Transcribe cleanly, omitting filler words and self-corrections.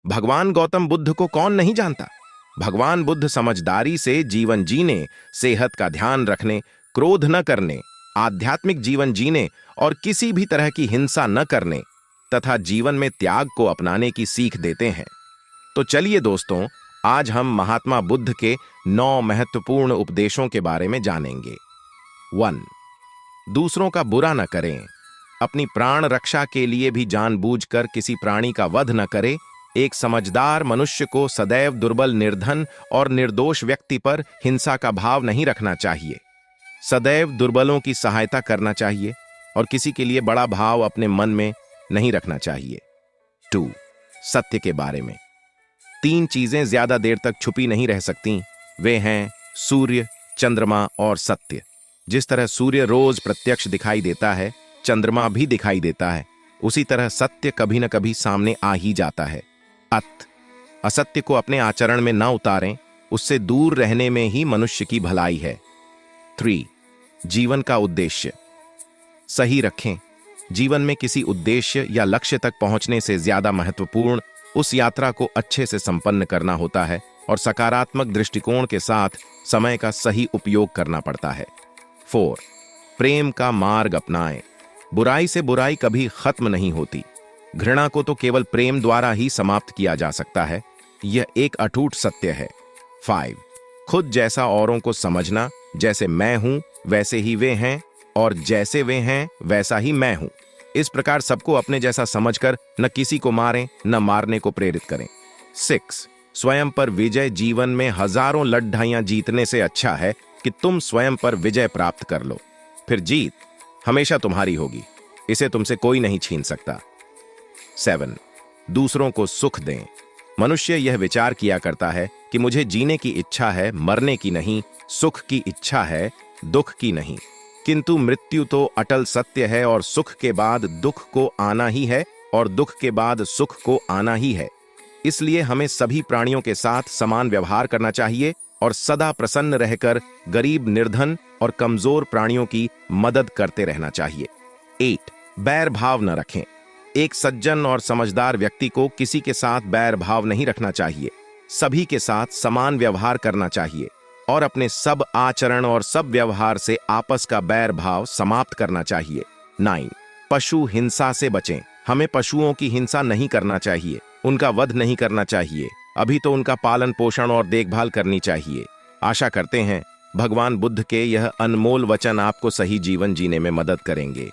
भगवान गौतम बुद्ध को कौन नहीं जानता। भगवान बुद्ध समझदारी से जीवन जीने, सेहत का ध्यान रखने, क्रोध न करने, आध्यात्मिक जीवन जीने और किसी भी तरह की हिंसा न करने तथा जीवन में त्याग को अपनाने की सीख देते हैं। तो चलिए दोस्तों, आज हम महात्मा बुद्ध के 9 महत्वपूर्ण उपदेशों के बारे में जानेंगे। 1. दूसरों का बुरा न करें। अपनी प्राण रक्षा के लिए भी जानबूझकर किसी प्राणी का वध न करें। एक समझदार मनुष्य को सदैव दुर्बल, निर्धन और निर्दोष व्यक्ति पर हिंसा का भाव नहीं रखना चाहिए। सदैव दुर्बलों की सहायता करना चाहिए और किसी के लिए बड़ा भाव अपने मन में नहीं रखना चाहिए। 2. सत्य के बारे में। 3 चीजें ज्यादा देर तक छुपी नहीं रह सकती। वे हैं सूर्य, चंद्रमा और सत्य। जिस तरह सूर्य रोज प्रत्यक्ष दिखाई देता है, चंद्रमा भी दिखाई देता है, उसी तरह सत्य कभी न कभी सामने आ ही जाता है। असत्य को अपने आचरण में न उतारें, उससे दूर रहने में ही मनुष्य की भलाई है। 3. जीवन का उद्देश्य सही रखें। जीवन में किसी उद्देश्य या लक्ष्य तक पहुंचने से ज्यादा महत्वपूर्ण उस यात्रा को अच्छे से संपन्न करना होता है और सकारात्मक दृष्टिकोण के साथ समय का सही उपयोग करना पड़ता है। 4. प्रेम का मार्ग अपनाएं। बुराई से बुराई कभी खत्म नहीं होती। घृणा को तो केवल प्रेम द्वारा ही समाप्त किया जा सकता है। यह एक अटूट सत्य है। 5. खुद जैसा औरों को समझना। जैसे मैं हूं वैसे ही वे हैं और जैसे वे हैं वैसा ही मैं हूं। इस प्रकार सबको अपने जैसा समझकर न किसी को मारें, न मारने को प्रेरित करें। 6. स्वयं पर विजय। जीवन में हजारों लड़ाइयां जीतने से अच्छा है कि तुम स्वयं पर विजय प्राप्त कर लो, फिर जीत हमेशा तुम्हारी होगी। इसे तुमसे कोई नहीं छीन सकता। 7. दूसरों को सुख दें। मनुष्य यह विचार किया करता है कि मुझे जीने की इच्छा है, मरने की नहीं, सुख की इच्छा है, दुख की नहीं। किंतु मृत्यु तो अटल सत्य है और सुख के बाद दुख को आना ही है और दुख के बाद सुख को आना ही है। इसलिए हमें सभी प्राणियों के साथ समान व्यवहार करना चाहिए और सदा प्रसन्न रहकर गरीब, निर्धन और कमजोर प्राणियों की मदद करते रहना चाहिए। 8. बैर भाव न रखें। एक सज्जन और समझदार व्यक्ति को किसी के साथ बैर भाव नहीं रखना चाहिए। सभी के साथ समान व्यवहार करना चाहिए और अपने सब आचरण और सब व्यवहार से आपस का बैर भाव समाप्त करना चाहिए। 9. पशु हिंसा से बचें। हमें पशुओं की हिंसा नहीं करना चाहिए, उनका वध नहीं करना चाहिए। अभी तो उनका पालन पोषण और देखभाल करनी चाहिए। आशा करते हैं भगवान बुद्ध के यह अनमोल वचन आपको सही जीवन जीने में मदद करेंगे।